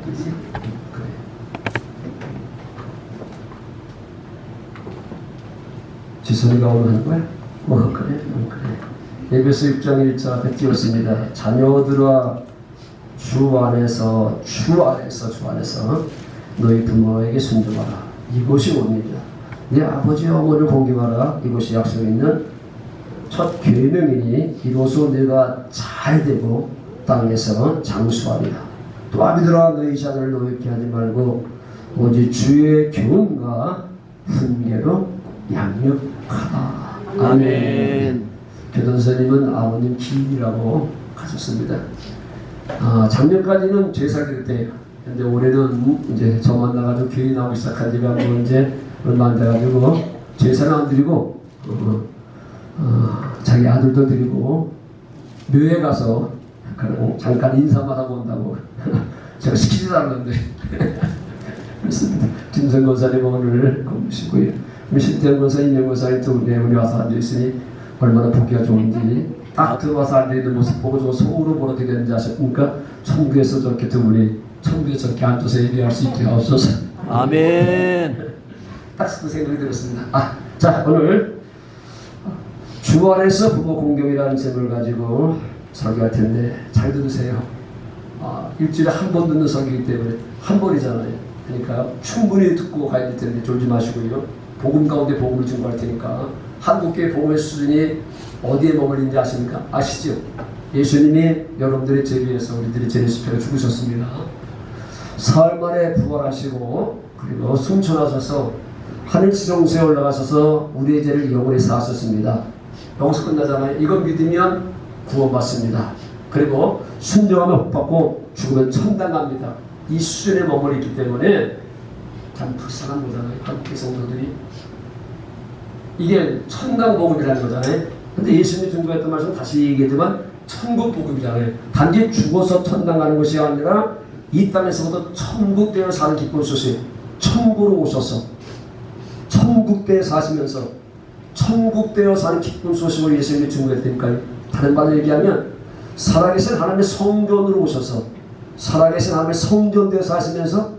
그지? 그래. 지선이가 오늘 하는 거야? 그래. 에베소 6장 1절 앞에 띄웠습니다. 자녀들아 주 안에서 너희 부모에게 순종하라. 이것이 옵니다. 내 아버지 어머니를 공경하라. 이것이 약속에 있는 첫 계명이니 이로써 내가 잘되고 땅에서 장수하리라. 또 아비들아 너희 자녀를 노엽게 하지 말고 오직 주의 교훈과 훈계로 양육하라. 아멘. 교도선생님은 아버님 기인이라고 하셨습니다. 작년까지는 제사기를 때예요. 근데 올해는 이제 저 만나가지고 교회 나오기 시작한 지가 뭐 이제 얼마 안 돼가지고 제사는 안 드리고 자기 아들도 드리고 묘에 가서 잠깐 인사만 하고 온다고 제가 시키지도 않았는데 그렇습니다. 김성 권사님 오늘 고르시고요. 신태영 권사, 임영 권사님 두 분이 와서 앉아있으니 얼마나 보기가 좋은지 딱 들어와서 앉아있는 모습 보고 저 속으로 뭐라 어떻게 되는지 아십니까? 천국에서 저렇게 두 분이 천국에서 저렇게 앉아서 예배할 수 있게 하옵소서. 아멘. 딱 그 생각이 들었습니다. 자, 오늘 주 안에서 부모 공경이라는 제목을 가지고 설교할 텐데 잘 들으세요. 일주일에 한 번 듣는 설교이기 때문에 한 번이잖아요. 그러니까 충분히 듣고 가야 될 텐데 졸지 마시고요. 복음 가운데 복음을 증거할 테니까 한국교회 복음의 수준이 어디에 머물는지 아십니까? 아시죠? 예수님이 여러분들의 죄 위해서 우리들의 죄를 지펴 죽으셨습니다. 사흘 만에 부활하시고 그리고 승천하셔서 하늘 지성소에 올라가셔서 우리의 죄를 영원히 사하셨습니다. 여기서 끝나잖아요. 이거 믿으면 구원받습니다. 그리고 순종하면 복받고 죽으면 천당 갑니다. 이 수준에 머물러 있기 때문에 참 불쌍한 거잖아요. 한국의 성도들이. 이게 천당 복음이라는 거잖아요. 근데 예수님이 증거했던 말씀 다시 얘기하지만 천국 복음이잖아요. 단지 죽어서 천당 가는 것이 아니라 이 땅에서부터 천국되어 사는 기쁜 소식. 천국으로 오셔서 천국되어 사시면서 천국되어 사는 기쁜 소식을 예수님이 증거했으니까요. 다른 말로 얘기하면 살아계신 하나님의 성전으로 오셔서 살아계신 하나님의 성전되어 사시면서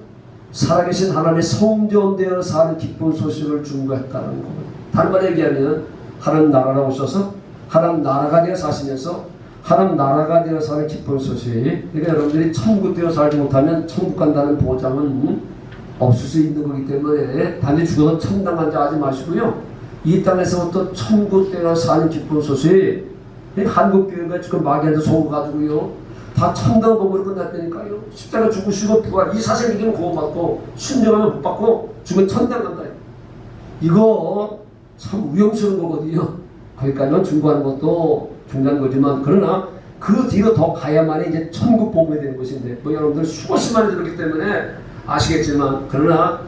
살아계신 하나님의 성전되어 사는 기쁜 소식을 증거했다는 겁니다. 다른 말로 얘기하면 하나님 나라로 오셔서 하나님 나라가 되어 사시면서 하나님 나라가 되어 사는 기쁜 소식. 그러니까 여러분들이 천국 되어 살지 못하면 천국 간다는 보장은 없을 수 있는 거기 때문에 단지 죽어서 천당 간자 하지 마시고요. 이 땅에서부터 천국 되어 사는 기쁜 소식. 한국교회가 지금 마귀한테 속아가지고요. 다 천당 복음으로 끝났다니까요. 십자가 죽으시고 부활 이 사실 믿으면 구원받고 순종하면 복받고 죽으면 천당 간다. 이거 참 위험스러운 거거든요. 거기까지만 중보하는 것도 중요한 거지만 그러나 그 뒤로 더 가야만이 이제 천국 복음이 되는 것인데 뭐 여러분들 수없이 많이 들었기 때문에 아시겠지만 그러나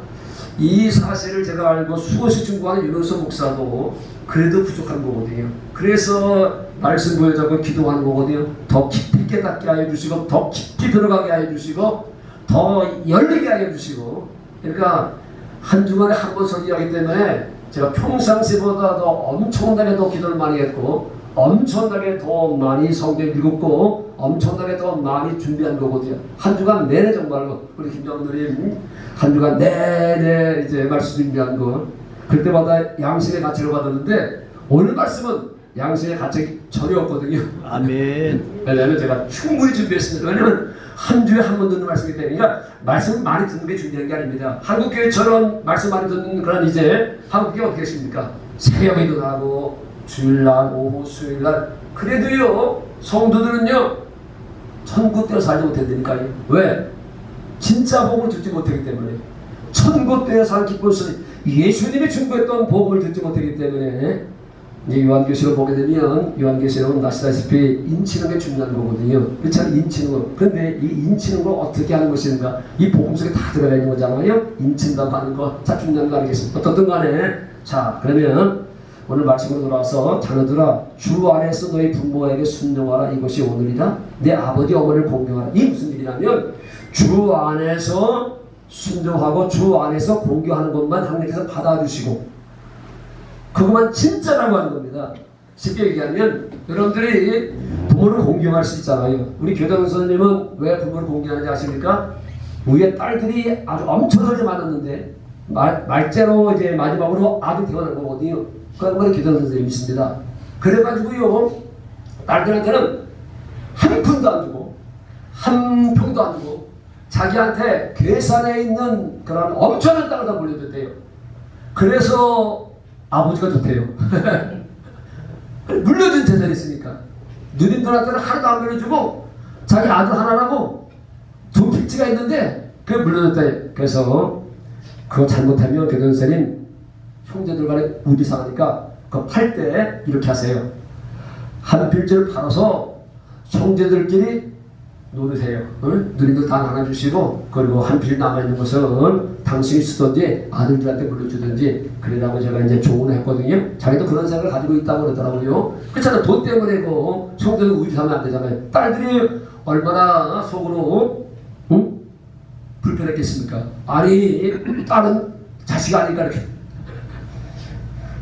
이 사실을 제가 알고 수없이 중보하는 윤호서 목사도 그래도 부족한 거거든요. 그래서 말씀 보여주고 기도하는 거거든요. 더 깊이 깨닫게 하여 주시고 더 깊이 들어가게 하여 주시고 더 열리게 하여 주시고 그러니까 한 주간에 한 번 설교하기 때문에 제가 평상시보다 더 엄청나게 더 기도를 많이 했고 엄청나게 더 많이 성경 읽었고 엄청나게 더 많이 준비한 거거든요. 한 주간 내내 정말로 우리 김정들이 한 주간 내내 이제 말씀 준비한 거 그때마다 양심의 가치를 받았는데 오늘 말씀은 양심의 가치 전혀 없거든요. 아멘. 왜냐하면 제가 충분히 준비했습니다. 왜냐하면 한 주에 한 번 듣는 말씀이기 때문에 그러니까 말씀 많이 듣는 게 중요한 게 아닙니다. 한국교회처럼 말씀 많이 듣는 그런 이제 한국교회 어떻게 했습니까? 새벽에도 나고 주일날 오후 수요일날 그래도요 성도들은요 천국 되어 살지 못했다니까요. 왜? 진짜 복음을 듣지 못하기 때문에 천국 되어 사는 기쁜 소식 예수님이 증거했던 복음을 듣지 못하기 때문에 이제 요한계시록 보게 되면 요한계시록은 아시다시피 인치는 게 중요한 거거든요. 그렇잖아요. 인치는 거. 그런데 이 인치는 걸 어떻게 하는 것인가? 이 복음 속에 다 들어가 있는 거잖아요. 인친다고 하는 거. 자, 중요한 거 아니겠습니까? 어떻든 간에 자 그러면 오늘 말씀으로 돌아와서 자녀들아 주 안에서 너희 부모에게 순종하라. 이것이 오늘이다. 내 아버지 어머니를 공경하라. 이게 무슨 일이냐면 주 안에서 순종하고 주 안에서 공경하는 것만 하나님께서 받아주시고 그것만 진짜라고 하는 겁니다. 쉽게 얘기하면 여러분들이 부모를 공경할 수 있잖아요. 우리 교장 선생님은 왜 부모를 공경하는지 아십니까? 우리의 딸들이 아주 엄청나게 많았는데 말째로 이제 마지막으로 아들 태어난 거거든요. 그걸 기도 선생님이 믿습니다. 그래가지고요 딸들한테는 한 푼도 안 주고 한 평도 안 주고 자기한테 괴산에 있는 그런 엄청난 땅을 다 물려줬대요. 그래서 아버지가 좋대요. 물려준 재산이 있으니까 누님들한테는 하나도 안 물려주고 자기 아들 하나라고 두 필지가 있는데 그게 물려줬대. 그래서 그거 잘못하면 교장 선생님 형제들 간에 우리 상하니까 그거 팔 때 이렇게 하세요. 한 필지를 팔아서 형제들끼리 노르세요. 응? 누님들 다 나눠주시고 그리고 한 필 남아있는 것은 당신이 쓰든지 아들들한테 물려주든지 그러라고 제가 이제 조언을 했거든요. 자기도 그런 생각을 가지고 있다고 그러더라고요. 그렇잖아. 돈 때문에 그 형제들 우입하면 안 되잖아요. 딸들이 얼마나 속으로 응? 불편했겠습니까? 아니 딸은 자식 아니까 이렇게.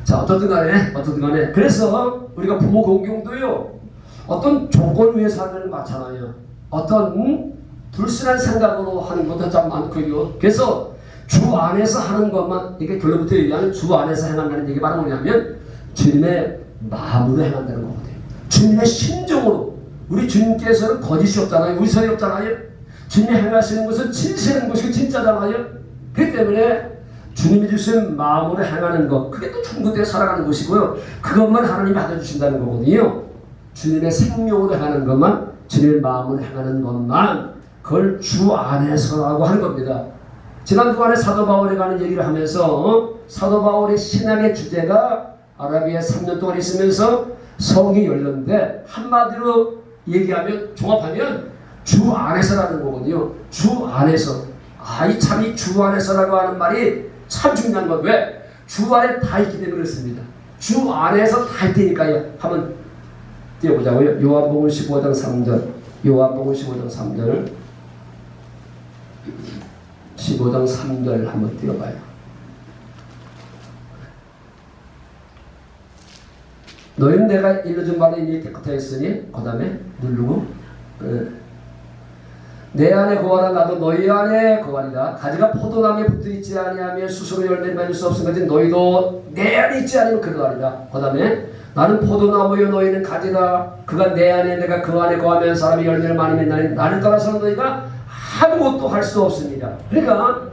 자 어떻든 간에 그래서 우리가 부모 공경도요 어떤 조건 위에 사는 많잖아요. 어떤 불순한 생각으로 하는 것도 참 많고요. 그래서 주 안에서 하는 것만 이게 결론부터 얘기하는 주 안에서 행한다는 얘기 바로 뭐냐면 주님의 마음으로 행한다는 거거든요. 주님의 심정으로. 우리 주님께서는 거짓이 없잖아요. 의설이 없잖아요. 주님이 행하시는 것은 진실한 것이 진짜잖아요. 그렇기 때문에 주님이 주신 마음으로 행하는 것 그게 또 천국에 살아가는 것이고요. 그것만 하나님이 받아주신다는 거거든요. 주님의 생명으로 행하는 것만 주님의 마음으로 행하는 것만 그걸 주 안에서라고 하는 겁니다. 지난 주간에 사도 바울에 관한 얘기를 하면서 사도 바울의 신학의 주제가 아라비아에 3년 동안 있으면서 성이 열렸는데 한마디로 얘기하면 종합하면 주 안에서라는 거거든요. 주 안에서. 이 참이 주 안에서라고 하는 말이 참 중요한 건 왜? 주 안에 다 있기 때문에 그렇습니다. 주 안에서 다 있다니까요. 한번 띄워보자고요. 요한복음 15장 3절. 요한복음 15장 3절. 15장 3절 한번 띄워봐요. 너희는 내가 일러준 바로 이미 깨끗하였으니 그 다음에 누르고 내 안에 거하라 나도 너희 안에 거하리라. 가지가 포도나무에 붙어있지 아니하면 스스로 열매를 맺을 수 없은 것이 너희도 내 안에 있지 아니면 그러하리라. 그 다음에 나는 포도나무요 너희는 가지라. 그가 내 안에 내가 그 안에 거하면 사람이 열매를 많이 맺나니 나를 떠나서는 너희가 아무것도 할 수 없습니다. 그러니까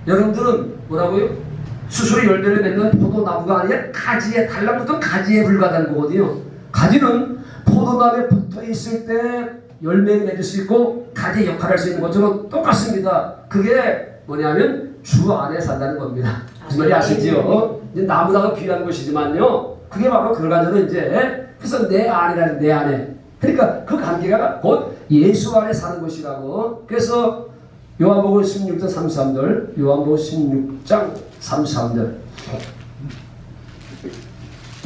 여러분들은 뭐라고요? 스스로 열매를 맺는 포도나무가 아니라 가지에 달라붙은 가지에 불과하다는 거거든요. 가지는 포도나무에 붙어있을 때 열매를 맺을 수 있고 가지의 역할을 할 수 있는 것처럼 똑같습니다. 그게 뭐냐면 주 안에 산다는 겁니다. 무슨 말인지 아시지요? 이제 나무다가 귀한 것이지만요. 그게 바로 그러가지고 이제 그래서 내 안이라는 내 안에. 그러니까 그 관계가 곧 예수 안에 사는 것이라고. 그래서 요한복음 16장 33절. 요한복음 16장 33절.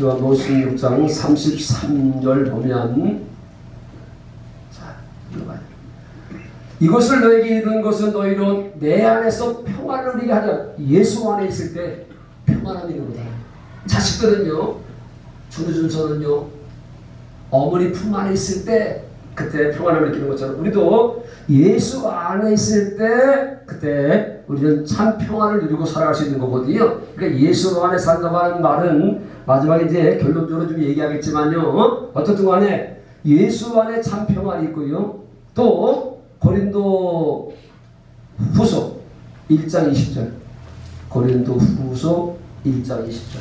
요한복음 16장 33절 보면 이것을 너에게 이르는 것은 너희로 내 안에서 평안을 누리게 하냐. 예수 안에 있을 때 평안을 누리는 거다. 자식들은요, 준우준서는요, 어머니 품 안에 있을 때 그때 평안을 느끼는 것처럼 우리도 예수 안에 있을 때 그때 우리는 참 평안을 누리고 살아갈 수 있는 거거든요. 그러니까 예수 안에 산다고 하는 말은 마지막에 이제 결론적으로 좀 얘기하겠지만요. 어떻든 간에 예수 안에 참 평안이 있고요. 또 고린도 후서 1장 20절. 고린도 후서 1장 20절.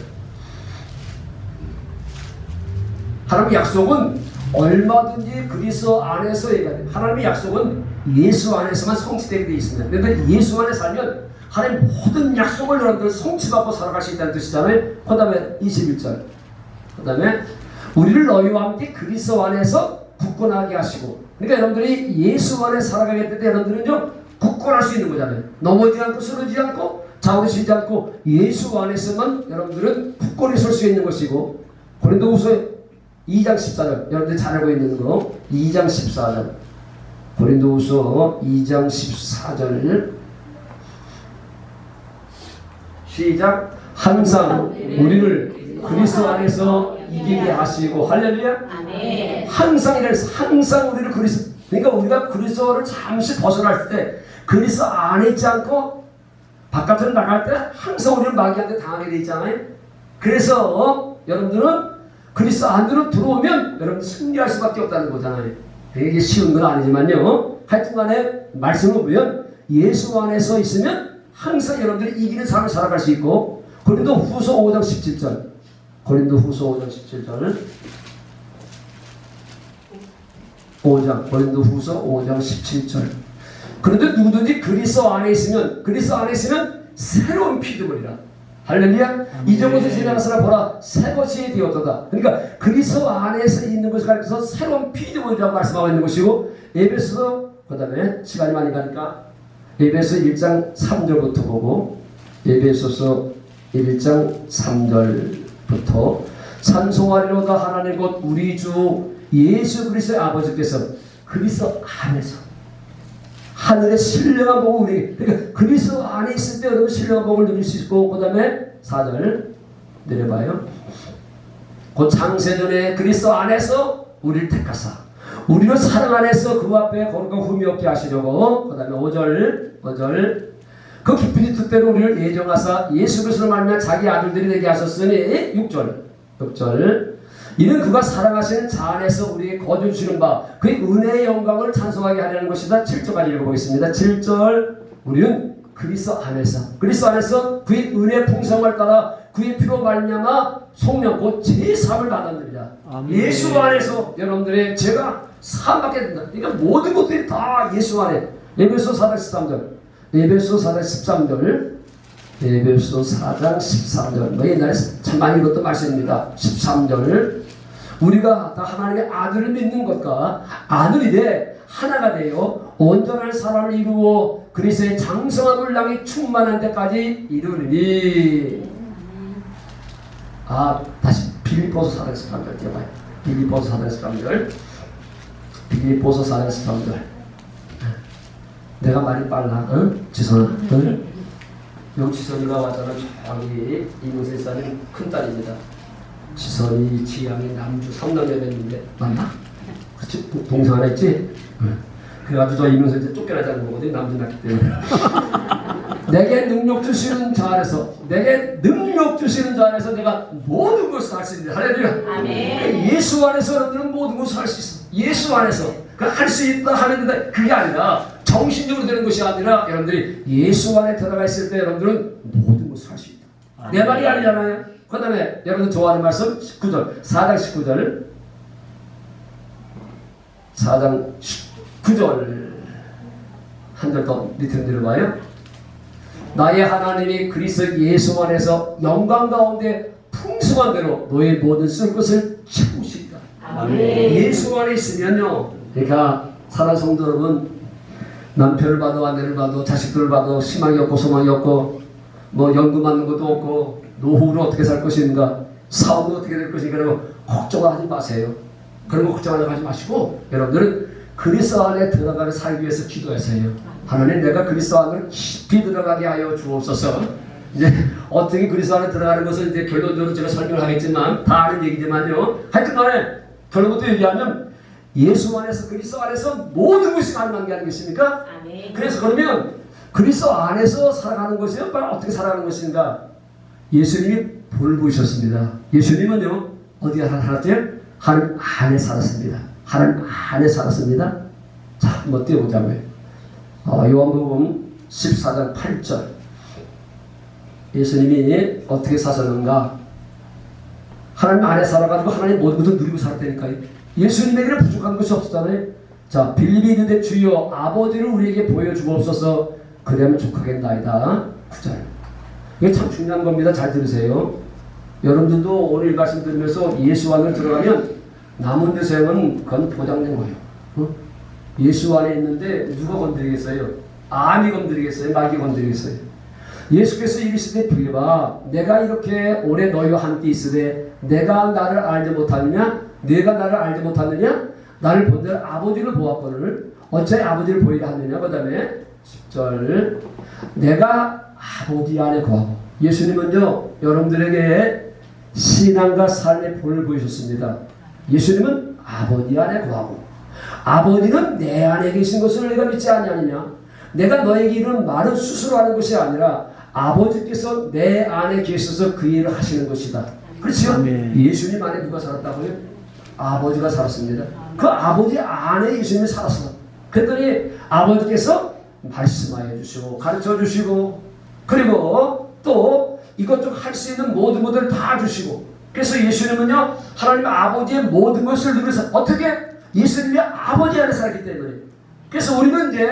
하나님의 약속은 얼마든지 그리스도 안에서 얘기해요. 하나님의 약속은 예수 안에서만 성취되게 되어 있습니다. 그러니까 예수 안에 살면 하나님 모든 약속을 여러분들 성취받고 살아갈 수 있다는 뜻이잖아요. 그 다음에 21절. 그 다음에 우리를 너희와 함께 그리스도 안에서 굳건하게 하시고. 그러니까 여러분들이 예수 안에 살아가게 될 때 여러분들은요 굳건할 수 있는 거잖아요. 넘어지지 않고 쓰러지지 않고 좌우되지 않고 예수 안에서만 여러분들은 굳건히 설 수 있는 것이고. 고린도후서 2장 14절 여러분들 잘 알고 있는 거 2장 14절. 고린도후서 2장 14절 시작. 항상 우리를 그리스도 안에서 이기게 하시고 할렐루야. 아멘. 항상 우리를 그러니까 우리가 그리스도를 잠시 벗어날 때 그리스도 안에 있지 않고 바깥으로 나갈 때 항상 우리는 마귀한테 당하게 돼 있잖아요. 그래서 여러분들은 그리스도 안으로 들어오면 여러분 승리할 수밖에 없다는 거잖아요. 이게 쉬운 건 아니지만요. 하여튼간에 말씀을 보면 예수 안에서 있으면 항상 여러분들이 이기는 삶을 살아갈 수 있고 고린도 후서 5장 17절 고린도 후서 5장 17절 고린도 후서 5장 17절 그런데 누구든지 그리스도 안에 있으면 새로운 피조물이라 할렐루야. 이전부터 지나가서라 보라 새 것이 되었도다. 그러니까 그리스도 안에서 있는 것을 가리켜서 새로운 피조물이라고 말씀하고 있는 것이고 에베소서 그 다음에 시간이 많이 가니까 에베소 1장 3절부터 보고 에베소서 1장 3절부터 찬송하리로다 하나님 곧 우리 주 예수 그리스도의 아버지께서 그리스도 안에서 하늘의 신령한 복을 우리 그러니까 그리스도 안에 있을 때 여러분 신령한 복을 누릴 수 있고 그 다음에 4절 내려봐요. 곧 창세전에 그리스도 안에서 우리를 택하사 우리를 사랑 안에서 그 앞에 거룩하고 흠이 없게 하시려고 그 다음에 5절 그 깊은 이 뜻대로 우리를 예정하사 예수 그리스도로 말미암아 자기 아들들이 되게 하셨으니 6절 이는 그가 사랑하시는 자 안에서 우리에게 거저 주시는 바 그의 은혜의 영광을 찬송하게 하려는 것이다. 7절까지 읽어보겠습니다. 7절 우리는 그리스도 안에서 그의 은혜의 풍성을 따라 그의 피로 말미암아 속량 곧 제사함을 받았느니라. 예수 안에서 여러분들의 죄가 사함받게 된다. 그러니까 모든 것들이 다 예수 안에 에베소 4장 13절 에베소 4장 13절 뭐 옛날에 참 많이 읽었던 말씀입니다. 13절 우리가 다 하나님의 아들을 믿는 것과 아들이 돼 하나가 되어 온전한 사람을 이루어 그리스도의 장성함을 향해 충만한 데까지 이르리니. 다시 빌립보서 4장 13절 띄워봐요. 빌립보서 4장 13절 내가 말이 빨라. 지선아 지선이가 왔잖아. 저기 이문세 사님 큰딸입니다. 지선이 지향이 남주 3남매 됐는데 맞나? 그렇지? 동생 하나 있지? 그래가지고 저 이문세 이제 쫓겨나자는 거거든요. 남주 낳기 때문에. 내게 능력 주시는 자 안에서 내가 모든 것을 할 수 있는데 할렐루야. 아멘. 예수 안에서 여러분들은 모든 것을 할 수 있어. 예수 안에서 할 수 있다 하는데 그게 아니라 정신적으로 되는 것이 아니라 여러분들이 예수 안에 들어가 있을 때 여러분들은 모든 것을 할 수 있다. 내 말이 아니잖아요. 그 다음에 여러분들 좋아하는 말씀 19절 4장 19절 한 절 더 밑으로 내려봐요. 나의 하나님이 그리스도 예수 안에서 영광 가운데 풍성한 대로 너의 모든 쓸 것을 채우시리라. 예수 안에 있으면요. 그러니까 사랑하는 성도 여러분 남편을 봐도 아내를 봐도 자식들을 봐도 희망이 없고 소망이 없고 뭐 연금 받는 것도 없고 노후로 어떻게 살 것인가 사업은 어떻게 될 것인가 그러고 걱정하지 마세요. 그런 거 걱정하지 마시고 여러분들은 그리스도 안에 들어가는 살기 위해서 기도하세요. 하나님 내가 그리스도 안으로 깊이 들어가게 하여 주옵소서. 이제 어떻게 그리스도 안에 들어가는 것을 이제 결론적으로 제가 설명을 하겠지만 다 아는 얘기지만요. 하여튼간에 결론부터 얘기하면 예수 안에서 그리스도 안에서 모든 것이 가능한 게 아니겠습니까? 아멘. 그래서 그러면 그리스도 안에서 살아가는 것이요. 어떻게 살아가는 것인가? 예수님이 본을 보이셨습니다. 예수님은요 어디에 살았죠? 하나님 안에 살았습니다. 하나님 안에 살았습니다. 자, 한번 띄워보자고요. 요한복음 14장 8절 예수님이 어떻게 사셨는가? 하나님 안에 살아가지고 하나님 모든 것을 누리고 살았다니까요. 예수님에게는 부족한 것이 없었잖아요. 자, 빌립이 이르되 주여 아버지를 우리에게 보여주옵소서 그러면 족하겠나이다. 9절 이게 참 중요한 겁니다. 잘 들으세요. 여러분들도 오늘 말씀 들으면서 예수 안으로 들어가면 남은 대생은 그건 보장된 거예요. 예수 안에 있는데 누가 건드리겠어요? 암이 건드리겠어요? 마귀 건드리겠어요? 예수께서 이르시되 빌립아 내가 이렇게 오래 너희와 함께 있으되 내가 나를 알지 못하느냐? 내가 나를 알지 못하느냐? 나를 본들 아버지를 보았거늘 어찌 아버지를 보이라 하느냐? 그 다음에 10절 내가 아버지 안에 거하고 예수님은요 여러분들에게 신앙과 삶의 본을 보이셨습니다. 예수님은 아버지 안에 거하고 아버지는 내 안에 계신 것을 너희가 믿지 아니하느냐. 내가 너에게 이르는 말은 스스로 하는 것이 아니라 아버지께서 내 안에 계셔서 그 일을 하시는 것이다. 그렇죠? 아멘. 예수님 안에 누가 살았다고요? 아버지가 살았습니다. 그 아버지 안에 예수님이 살았어. 그랬더니 아버지께서 말씀하여 주시고 가르쳐 주시고 그리고 또 이것저것 할 수 있는 모든 것들을 다 주시고 그래서 예수님은요 하나님 아버지의 모든 것을 누려서 어떻게? 예수님이 아버지 안에 살기 때문에. 그래서 우리는 이제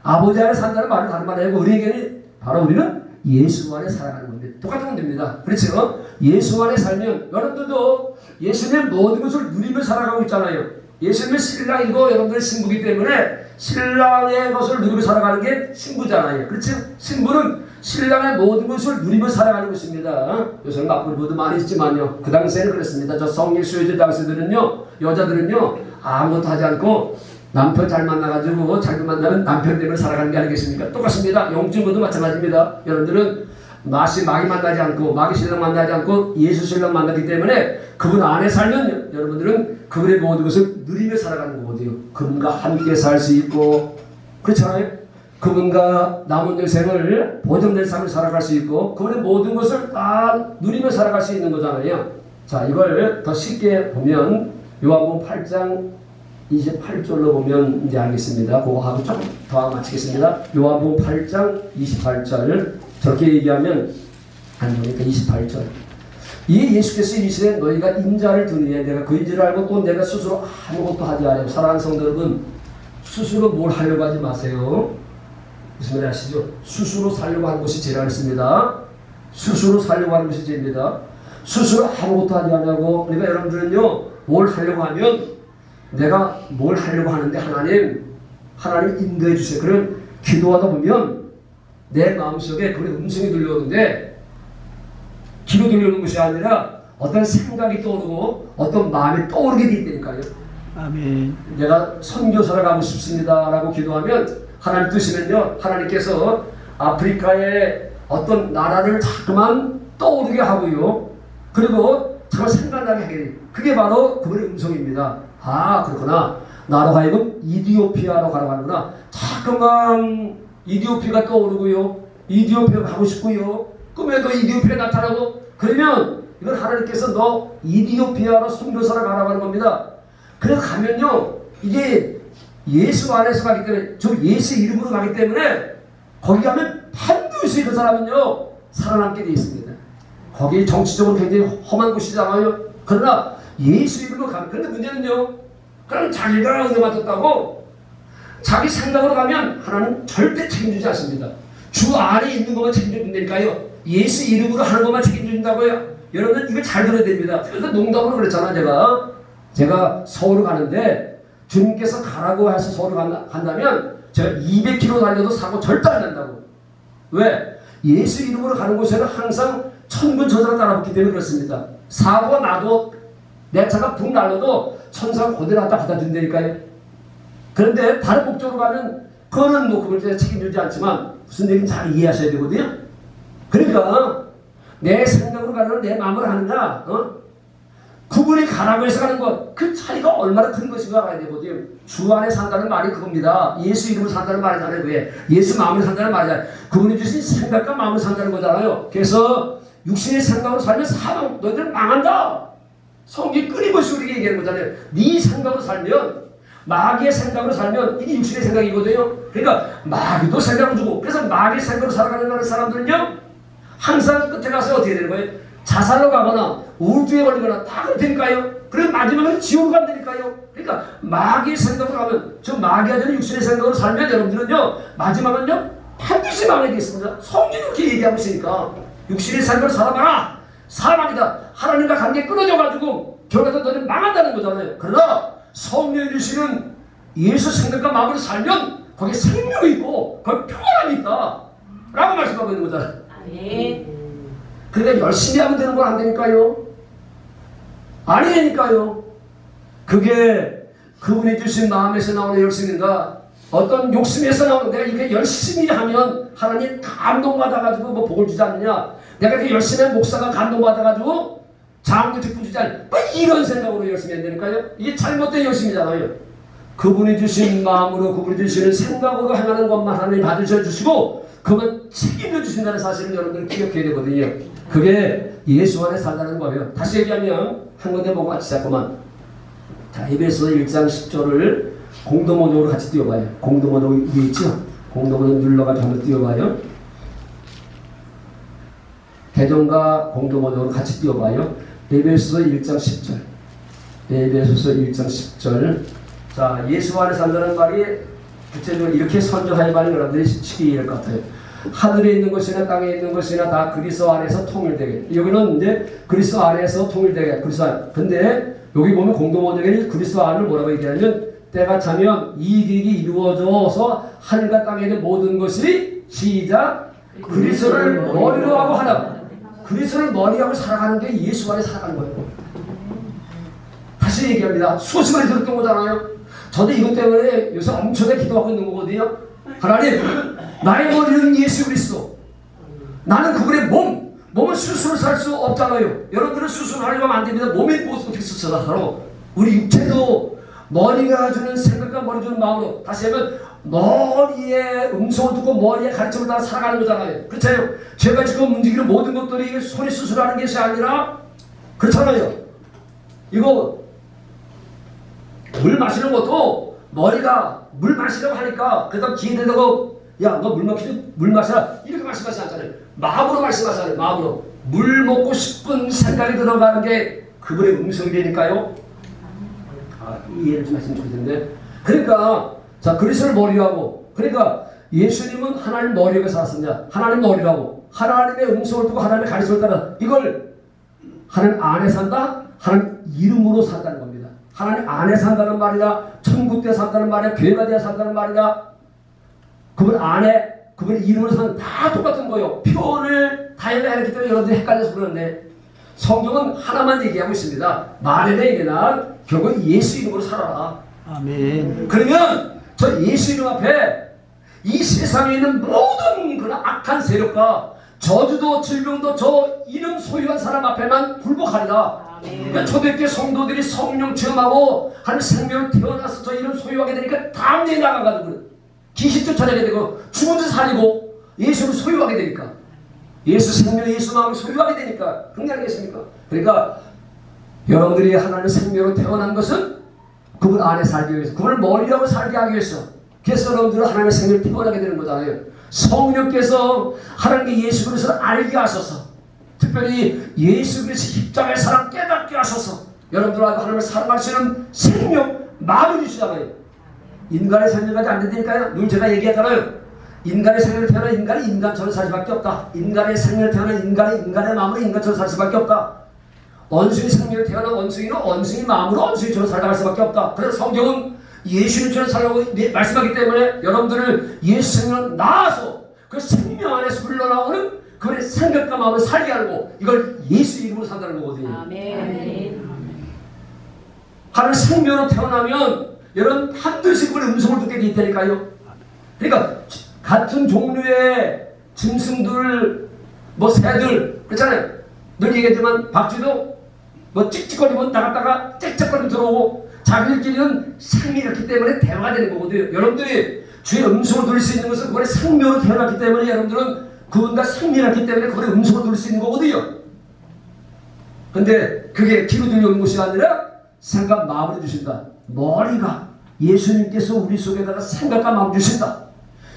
아버지 안에 산다는 말은 다른 말이 아니고 우리에게는 바로 우리는 예수 안에 살아가는 겁니다. 똑같은 겁니다. 그렇죠? 예수 안에 살면 여러분들도 예수님의 모든 것을 누리며 살아가고 있잖아요. 예수님의 신랑이고 여러분들의 신부이기 때문에 신랑의 것을 누리며 살아가는 게 신부잖아요. 그렇죠? 신부는 신랑의 모든 것을 누리며 살아가는 것입니다. 요새는 맞불부도 많이 있지만요. 그 당시에는 그랬습니다. 저 성례수요제 당시들은요, 여자들은요, 아무것도 하지 않고 남편 잘 만나가지고 자기 만나면 남편 때문에 살아가는 게 아니겠습니까? 똑같습니다. 영주부도 마찬가지입니다. 여러분들은 마귀 만나지 않고 마귀 신랑 만나지 않고 예수 신랑 만나기 때문에 그분 안에 살면 여러분들은 그분의 모든 것을 누리며 살아가는 거거든요. 그분과 함께 살 수 있고 그렇잖아요. 그분과 남은 인생을 보존된 삶을 살아갈 수 있고 그분의 모든 것을 다 누리며 살아갈 수 있는 거잖아요. 자, 이걸 더 쉽게 보면 요한복음 8장 28절로 보면 이제 알겠습니다. 그거 하고 조금 더 마치겠습니다. 요한복음 8장 28절 저렇게 얘기하면 안 보니까 28절 이 예수께서 이르시되 너희가 인자를 두느냐 내가 그 인지를 알고 또 내가 스스로 아무것도 하지 않아요. 사랑하는 성도 여러분 스스로 뭘 하려고 하지 마세요. 무슨 말인지 아시죠? 스스로 살려고 하는 것이 죄라 했습니다. 스스로 살려고 하는 것이 죄입니다. 스스로 아무것도 하지 않냐고. 그러니까 여러분들은요 뭘 하려고 하면 내가 뭘 하려고 하는데 하나님 인도해 주세요. 그럼 기도하다 보면 내 마음속에 그런 음성이 들려오는데 귀로 들려오는 것이 아니라 어떤 생각이 떠오르고 어떤 마음이 떠오르게 되니까요. 아멘. 내가 선교사를 가고 싶습니다 라고 기도하면 하나님 뜻이면요 하나님께서 아프리카의 어떤 나라를 자꾸만 떠오르게 하고요 그리고 자꾸 생각나게 하게 돼요. 그게 바로 그분의 음성입니다. 아 그렇구나. 나로 하여금 이디오피아로 가라고 하는구나. 자꾸만 이디오피아가 떠오르고요. 이디오피아 가고 싶고요. 꿈에도 이디오피아 나타나고 그러면 이건 하나님께서 너 이디오피아로 선교사로 가라고 하는 겁니다. 그래서 가면요 이게 예수 안에서 가기 때문에 저 예수 이름으로 가기 때문에 거기 가면 반드시 그 사람은요 살아남게 되어 있습니다. 거기 정치적으로 굉장히 험한 곳이잖아요. 그러나 예수 이름으로 가면 그런데 문제는요 그럼 자기가 은혜 맡았다고 자기 생각으로 가면 하나님 절대 책임지지 않습니다. 주 안에 있는 것만 책임진다니까요. 예수 이름으로 하는 것만 책임진다고요. 여러분 이거 잘 들어야 됩니다. 그래서 농담으로 그랬잖아. 제가 서울을 가는데 주님께서 가라고 해서 서울을 간다면 제가 200km 달려도 사고 절대 안 난다고. 왜? 예수 이름으로 가는 곳에는 항상 천군 천사가 따라붙기 때문에 그렇습니다. 사고가 나도 내 차가 붕 날려도 천사가 그대로 갖다 받아준다니까요. 그런데 다른 목적으로 가면 그거는 뭐 그걸 제가 책임지지 않지만 무슨 얘기인지 잘 이해하셔야 되거든요. 그러니까 내 생각으로 가는 내 마음으로 하는가 그분이 가라고 해서 가는 것 그 차이가 얼마나 큰 것인가 알아야 되거든요. 주 안에 산다는 말이 그겁니다. 예수 이름으로 산다는 말이 아니잖아요. 왜? 예수 마음으로 산다는 말이잖아요. 그분이 주신 생각과 마음으로 산다는 거잖아요. 그래서 육신의 생각으로 살면 사망 너희들은 망한다. 성경이 끊임없이 우리에게 얘기하는 거잖아요. 네 생각으로 살면 마귀의 생각으로 살면 이게 육신의 생각이거든요. 그러니까 마귀도 생각을 주고 그래서 마귀의 생각으로 살아가는 사람들은요 항상 끝에 가서 어떻게 되는 거예요? 자살로 가거나 우울증에 걸리거나 다 그렇다니까요. 그럼 마지막은 지옥으로 간다니까요. 그러니까 마귀의 생각으로 가면 저 마귀가 되는 육신의 생각으로 살면 여러분들은요 마지막은요 반드시 망하게 있습니다. 성경이 그렇게 얘기하고 있으니까 육신의 생각으로 살아봐라. 사망이다. 하나님과 관계 끊어져가지고 결과적으로 너는 망한다는 거잖아요. 그러나 성령이 주시는 예수 생각과 마음으로 살면 거기에 생명이 있고 거기에 평안함이 있다 라고 말씀하고 있는 거잖아요. 아멘. 그러니까 열심히 하면 되는 건 안 되니까요. 아니니까요. 그게 그분이 주신 마음에서 나오는 열심인가 어떤 욕심에서 나오는 내가 이렇게 열심히 하면 하나님 감동받아가지고 뭐 복을 주지 않느냐. 내가 이렇게 열심히 한 목사가 감동받아가지고 장도 뒷부 주지 않느냐. 뭐 이런 생각으로 열심히 해야 되니까요. 이게 잘못된 열심이잖아요. 그분이 주신 마음으로 그분이 주시는 생각으로 행하는 것만 하나님 받으셔 주시고 그만 책임져 주신다는 사실을 여러분들 기억해야 되거든요. 그게 예수 안에 산다는 거예요. 다시 얘기하면 한 군데 보고 같이 자꾸만. 자, 에베소 1장 10절을 공동번역으로 같이 띄워봐요. 공동번역 위에 있죠? 공동번역 눌러가지고 한번 띄워봐요. 개정과 공동번역으로 같이 띄워봐요. 에베소 1장 10절. 에베소서 1장 10절. 자, 예수 안에 산다는 말이 구체적으로 이렇게 선정하여 말이 여러분들이 쉽게 이해할 것 같아요. 하늘에 있는 것이나 땅에 있는 것이나 다 그리스도 안에서 통일되게. 여기는 이제 그리스도 안에서 통일되게. 그리스도 안. 근데 여기 보면 공동번역에 그리스도 안을 뭐라고 얘기하냐면 때가 차면 이 계획이 이루어져서 하늘과 땅에 있는 모든 것이 시작 그리스도를 머리로 하고 하나. 그리스도를 머리하고 살아가는 게 예수 안에 살아가는 거예요. 다시 얘기합니다. 수십 번이 들었던 거잖아요. 저도 이것 때문에 요새 엄청나게 기도하고 있는 거거든요. 하나님, 나의 머리는 예수 그리스도. 나는 그분의 몸은 스스로 살 수 없잖아요. 여러분들은 스스로 하려고 하면 안 됩니다. 몸의 모습 어떻게 스스로 하러. 우리 육체도 머리가 주는 생각과 머리 주는 마음으로 다시 하면 머리의 음성을 듣고 머리의 가르침을 따라 살아가는 거잖아요. 그렇잖아요. 제가 지금 움직이는 모든 것들이 손이 스스로 하는 것이 아니라 그렇잖아요. 이거 물 마시는 것도 머리가 물 마시려고 하니까 그다음 기대되고 야 너 물 마셔라 이렇게 말씀하시지 않잖아요. 마음으로 말씀하잖아요. 마음으로 물 먹고 싶은 생각이 들어가는 게 그분의 음성이 되니까요. 이해를 좀 하시면 좋겠는데 그러니까 자 그리스도를 머리로 하고 그러니까 예수님은 하나님 머리에 살았습니다. 하나님 머리라고 하나님의 음성을 듣고 하나님의 가르침을 따라 이걸 하나님 안에 산다? 하나님 이름으로 산다는 겁니다. 하나님 안에 산다는 말이다. 천국 때 산다는 말이다. 교회가 되어 산다는 말이다. 그분 안에 그분의 이름으로 사는 다 똑같은 거예요. 표현을 다양하게 때문에 여러분들이 헷갈려서 그러는데 성경은 하나만 얘기하고 있습니다. 말에나 이래나 결국 예수 이름으로 살아라. 아멘. 그러면 저 예수 이름 앞에 이 세상에 있는 모든 그런 악한 세력과 저주도 질병도 저 이름 소유한 사람 앞에만 굴복하리라. 그러니까 초대교회 성도들이 성령 체험하고 하는 생명을 태어나서 저 이름 소유하게 되니까 다음에 나가가지고 귀신 쫓아내게 되고 죽은 데 살리고 예수를 소유하게 되니까 예수 생명 예수 마음을 소유하게 되니까 그게 아니겠습니까? 그러니까 여러분들이 하나님의 생명으로 태어난 것은 그분 안에 살기 위해서 그분을 머리라고 살게 하기 위해서 그래서 여러분들은 하나님의 생명을 태어나게 되는 거잖아요. 성령께서 하나님께 예수 그리스도를 알게 하셔서 특별히 예수 그리스도의 십자가의 사랑 깨닫게 하셔서 여러분들하고 하나님을 사랑할 수 있는 생명 마음을 주시잖아요. 인간의 생명까지 안 된다니까요. 늘 제가 얘기하잖아요. 인간의 생명을 태어난 인간이 인간처럼 살 수밖에 없다. 인간의 생명을 태어난 인간의 마음으로 인간처럼 살 수밖에 없다. 원숭이 생명을 태어난 원숭이는 원숭이 마음으로 원숭이처럼 살아갈 수밖에 없다. 그래서 성경은 예수님처럼 살라고 말씀하기 때문에 여러분들을 예수 생명을 낳아서 그 생명 안에서 흘러나오는 그분의 생각과 마음을 살게 하고 이걸 예수 이름으로 산다는 거거든요. 아멘. 하나님 생명으로 태어나면 여러분 반드시 그분의 음성을 듣게 돼 있다니까요. 그러니까 같은 종류의 짐승들 뭐 새들 그렇잖아요. 늘 얘기하지만 박쥐도 뭐 찍찍거리면 나갔다가 짹짹거리면 들어오고 자기들끼리는 생명이 있기 때문에 대화가 되는 거거든요. 여러분들이 주의 음성을 들을 수 있는 것은 그분의 생명으로 태어났기 때문에 여러분들은 그분과 생명이 있기 때문에 그분의 음성을 들을 수 있는 거거든요. 근데 그게 귀로 들려오는 것이 아니라 생각 마음을 주신다. 머리가 예수님께서 우리 속에다가 생각과 마음 주신다.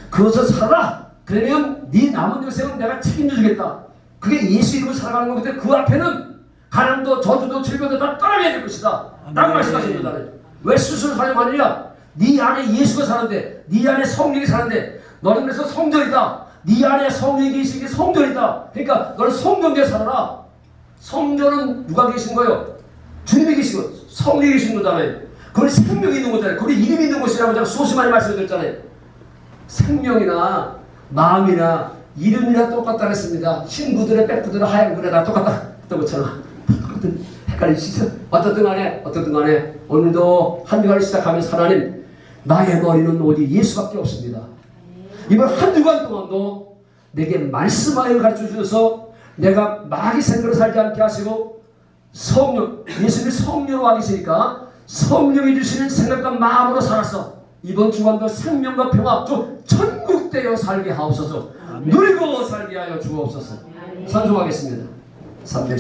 그것을 살아라. 그러면 네 남은 여생은 내가 책임져 주겠다. 그게 예수 이름으로 살아가는 거기 때문에 그 앞에는 가난도 저주도 질병도 다 떠나야 될 것이다. 라고 말씀하신 거잖아요. 왜 스스로 살려고 하느냐? 네 안에 예수가 사는데 네 안에 성령이 사는데 너는 그래서 성전이다. 네 안에 성령이 계신 게 성전이다. 그러니까 너는 성전에 살아라. 성전은 누가 계신 거예요? 주님이 계신 거, 성령이 계신 거잖아요. 그건 생명이 있는 거잖아요. 그건 이름이 있는 것이라고 제가 수없이 많이 말씀드렸잖아요. 생명이나 마음이나 이름이나 똑같다 그랬습니다. 흰구들의 백구들의 하얀 구들의 다 똑같다 했던 것처럼 똑같은 헷갈리시죠? 어떻든 간에 오늘도 한 주간을 시작하면서 하나님 나의 머리는 오직 예수밖에 없습니다. 이번 한 주간 동안도 내게 말씀하여 가르쳐 주셔서 내가 마귀 생각으로 살지 않게 하시고 성령, 예수님이 성령으로 와 계시니까 성령이 주시는 생각과 마음으로 살아서 이번 주간도 생명과 평화 또 천국되어 살게 하옵소서. 누리고 살게 하여 주옵소서. 찬송하겠습니다. 300